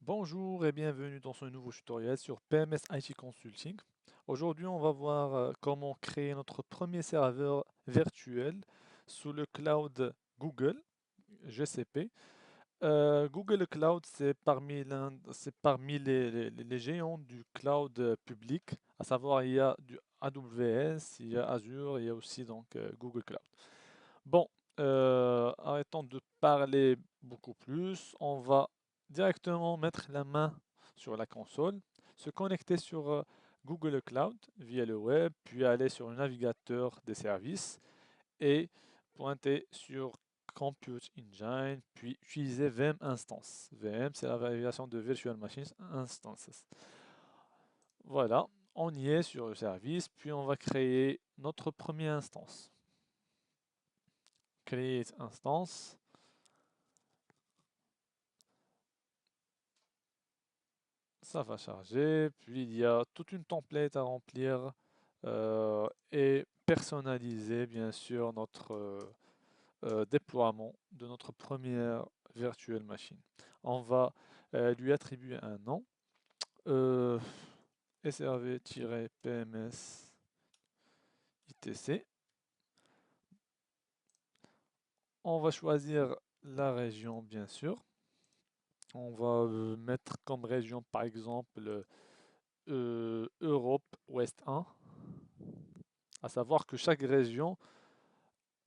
Bonjour et bienvenue dans ce nouveau tutoriel sur PMS IT Consulting. Aujourd'hui, on va voir comment créer notre premier serveur virtuel sous le cloud Google, GCP. Google Cloud, c'est parmi les géants du cloud public, à savoir il y a du AWS, il y a Azure, il y a aussi donc Google Cloud. Bon, arrêtons de parler beaucoup plus. On va directement mettre la main sur la console, se connecter sur Google Cloud via le web, puis aller sur le navigateur des services et pointer sur Compute Engine, puis utiliser VM Instance. VM, c'est l'abréviation de Virtual Machines Instances. Voilà, on y est sur le service, puis on va créer notre première instance. Create instance. Ça va charger, puis il y a toute une template à remplir et personnaliser bien sûr notre déploiement de notre première virtual machine. On va lui attribuer un nom, euh, srv-pms itc. On va choisir la région bien sûr. On va mettre comme région par exemple Europe Ouest 1. À savoir que chaque région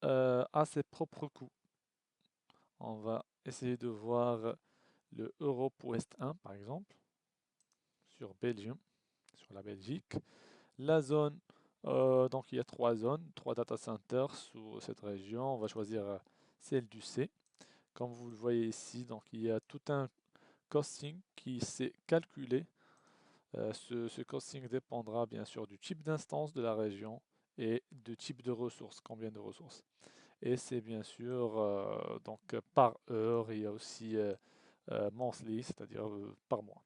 a ses propres coûts. On va essayer de voir le Europe Ouest 1 par exemple, sur Belgium, sur la Belgique. La zone, donc il y a trois zones, trois data centers sous cette région. On va choisir celle du C. Comme vous le voyez ici, donc il y a tout un costing qui s'est calculé. Ce costing dépendra bien sûr du type d'instance de la région et du type de ressources, combien de ressources. Et c'est bien sûr donc par heure, il y a aussi monthly, c'est-à-dire par mois.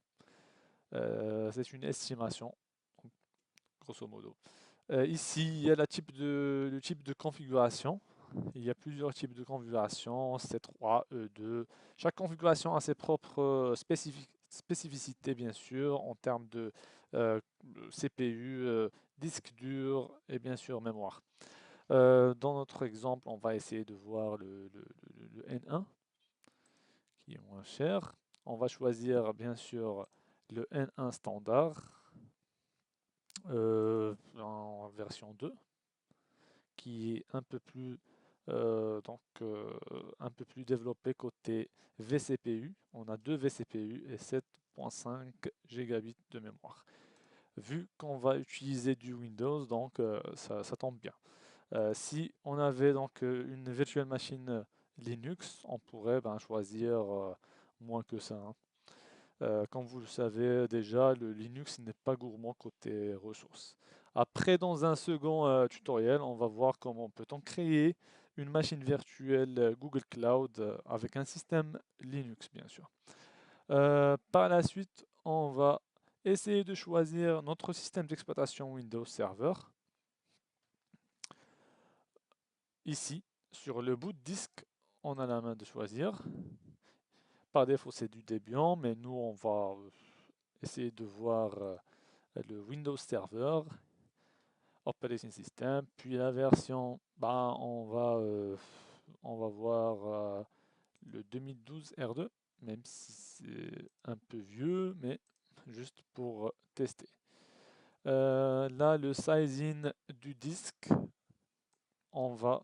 C'est une estimation, grosso modo. Ici, il y a le type de configuration. Il y a plusieurs types de configuration, C3, E2. Chaque configuration a ses propres spécificités, bien sûr, en termes de CPU, disque dur et bien sûr mémoire. Dans notre exemple, on va essayer de voir le N1 qui est moins cher. On va choisir bien sûr le N1 standard en version 2 qui est un peu plus développé côté vCPU. On a deux vCPU et 7.5 Gb de mémoire. Vu qu'on va utiliser du Windows, donc ça tombe bien. Si on avait donc une virtual machine Linux, on pourrait choisir moins que ça, hein. Comme vous le savez déjà, le Linux n'est pas gourmand côté ressources. Après, dans un second tutoriel, on va voir comment peut-on créer une machine virtuelle Google Cloud avec un système Linux, bien sûr. Par la suite, on va essayer de choisir notre système d'exploitation Windows Server. Ici, sur le bout de disque, on a la main de choisir. Par défaut, c'est du Debian, mais nous, on va essayer de voir le Windows Server, Operating System, puis la version, on va voir le 2012 R2, même si c'est un peu vieux, mais juste pour tester. Là, le sizing du disque, on va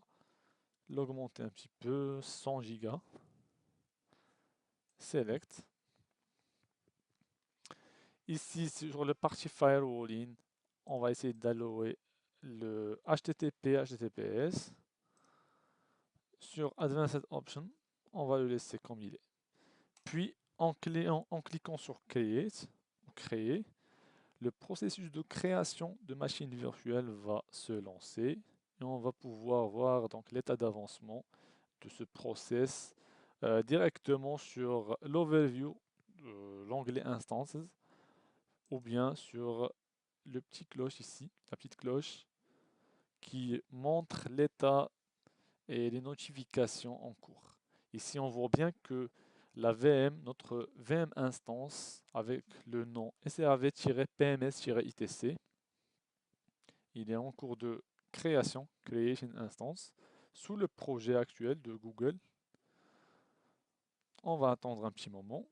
l'augmenter un petit peu, 100 Go. Select. Ici, sur le parti firewalling, on va essayer d'allouer le HTTP, HTTPS. Sur Advanced Options, on va le laisser comme il est. Puis, en cliquant sur Create, créer, le processus de création de machine virtuelle va se lancer et on va pouvoir voir donc l'état d'avancement de ce process directement sur l'overview de l'onglet Instances ou bien sur le petit cloche ici, la petite cloche qui montre l'état et les notifications en cours. Ici, on voit bien que la VM, notre VM instance avec le nom srv-pms-itc. Il est en cours de création, Creation Instance, sous le projet actuel de Google. On va attendre un petit moment.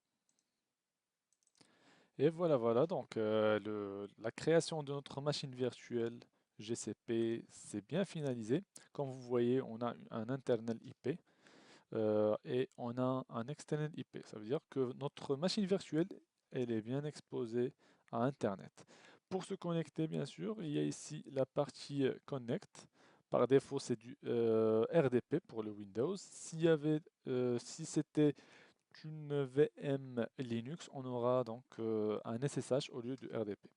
Et voilà, donc la création de notre machine virtuelle GCP, c'est bien finalisé. Comme vous voyez, on a un internal IP et on a un external IP. Ça veut dire que notre machine virtuelle, elle est bien exposée à Internet. Pour se connecter, bien sûr, il y a ici la partie Connect. Par défaut, c'est du RDP pour le Windows. Si c'était une VM Linux, on aura donc un SSH au lieu de RDP.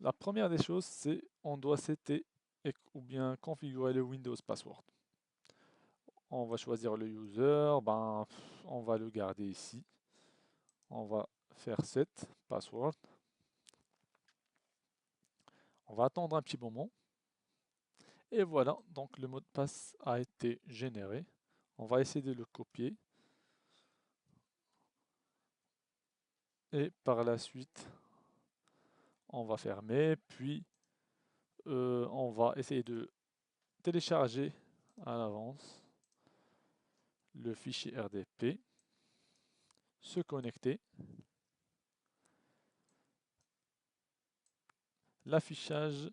La première des choses, c'est on doit setter ou bien configurer le Windows Password. On va choisir le user, on va le garder ici. On va faire set password. On va attendre un petit moment. Et voilà, donc le mot de passe a été généré. On va essayer de le copier. Et par la suite, on va fermer, puis on va essayer de télécharger à l'avance le fichier RDP, se connecter. L'affichage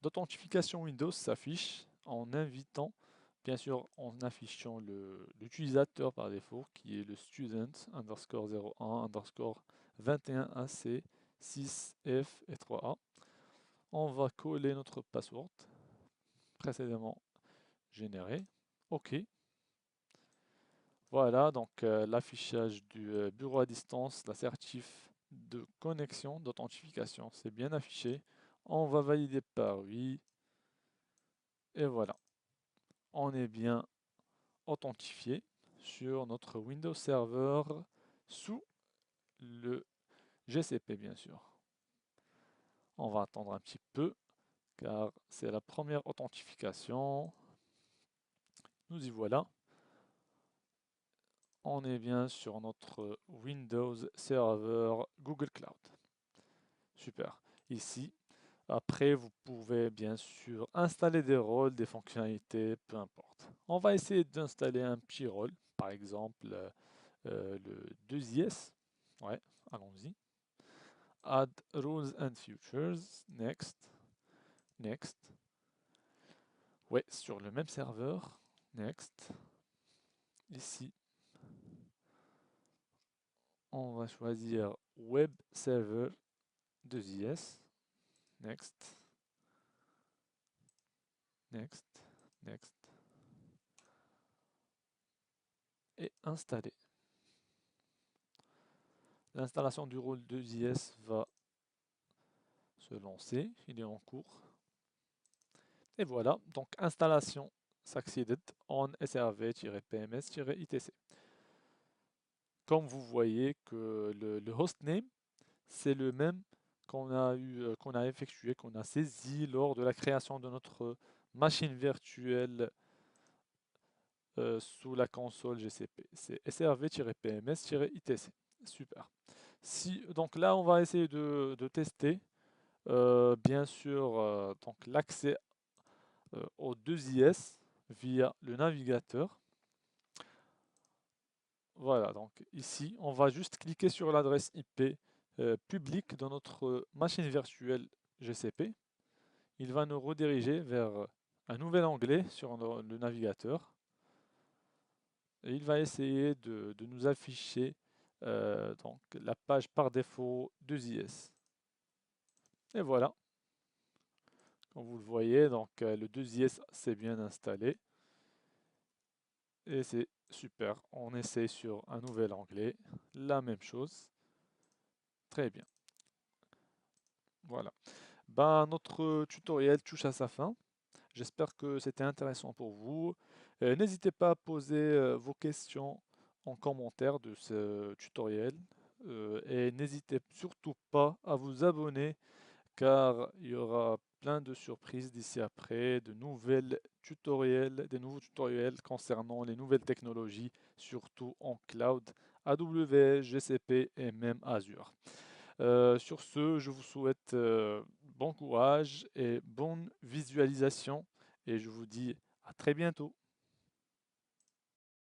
d'authentification Windows s'affiche en invitant, bien sûr en affichant l'utilisateur par défaut qui est le student underscore 01 underscore 21AC 6F et 3A. On va coller notre password précédemment généré. OK. Voilà, donc l'affichage du bureau à distance, l'assertif de connexion, d'authentification, c'est bien affiché. On va valider par oui. Et voilà, on est bien authentifié sur notre Windows Server sous le GCP, bien sûr. On va attendre un petit peu, car c'est la première authentification. Nous y voilà. On est bien sur notre Windows Server Google Cloud. Super. Ici, après, vous pouvez bien sûr installer des rôles, des fonctionnalités, peu importe. On va essayer d'installer un petit rôle, par exemple le 2IS. Ouais, allons-y. Add rules and features. Next. Next. Ouais, sur le même serveur. Next. Ici, on va choisir Web Server 2IS. Next. Next. Next. Et installer. L'installation du rôle 2IS va se lancer, il est en cours. Et voilà, donc installation succeeded on srv-pms-itc. Comme vous voyez que le hostname, c'est le même qu'on a effectué, qu'on a saisi lors de la création de notre machine virtuelle sous la console GCP. C'est srv-pms-itc. Super. Donc là, on va essayer de tester, bien sûr, donc l'accès au 2IS via le navigateur. Voilà, donc ici, on va juste cliquer sur l'adresse IP publique de notre machine virtuelle GCP. Il va nous rediriger vers un nouvel onglet sur le navigateur. Et il va essayer de nous afficher donc, la page par défaut 2IS. Et voilà, comme vous le voyez, donc le 2IS s'est bien installé. Et c'est super. On essaie sur un nouvel onglet. La même chose. Très bien. Voilà. Notre tutoriel touche à sa fin. J'espère que c'était intéressant pour vous. N'hésitez pas à poser vos questions en commentaire de ce tutoriel. Et n'hésitez surtout pas à vous abonner car il y aura plein de surprises d'ici après, de nouvelles tutoriels, des nouveaux tutoriels concernant les nouvelles technologies, surtout en cloud, AWS, GCP et même Azure. Sur ce, je vous souhaite bon courage et bonne visualisation et je vous dis à très bientôt.